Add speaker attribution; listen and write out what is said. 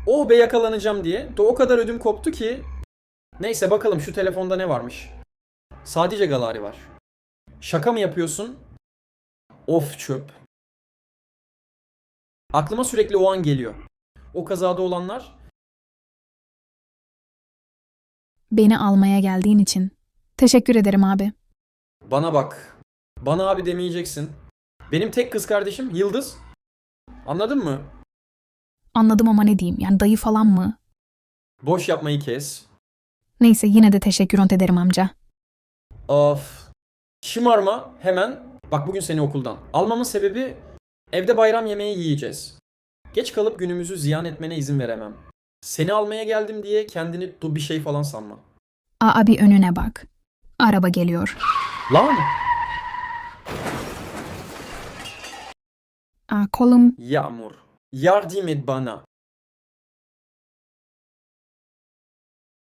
Speaker 1: Oh be yakalanacağım diye. O kadar ödüm koptu ki. Neyse bakalım şu telefonda ne varmış. Sadece Galari var. Şaka mı yapıyorsun? Of çöp. Aklıma sürekli o an geliyor. O kazada olanlar.
Speaker 2: Beni almaya geldiğin için. Teşekkür ederim abi.
Speaker 1: Bana bak. Bana abi demeyeceksin. Benim tek kız kardeşim Yıldız. Anladın mı?
Speaker 2: Anladım ama ne diyeyim? Yani dayı falan mı?
Speaker 1: Boş yapmayı kes.
Speaker 2: Neyse yine de teşekkür ederim amca.
Speaker 1: Of. Şımarma hemen. Bak bugün seni okuldan. Almamın sebebi evde bayram yemeği yiyeceğiz. Geç kalıp günümüzü ziyan etmene izin veremem. Seni almaya geldim diye kendini bir şey falan sanma.
Speaker 2: Abi önüne bak. Araba geliyor.
Speaker 1: Lan!
Speaker 2: Kolum
Speaker 1: Yağmur. Yardım et bana.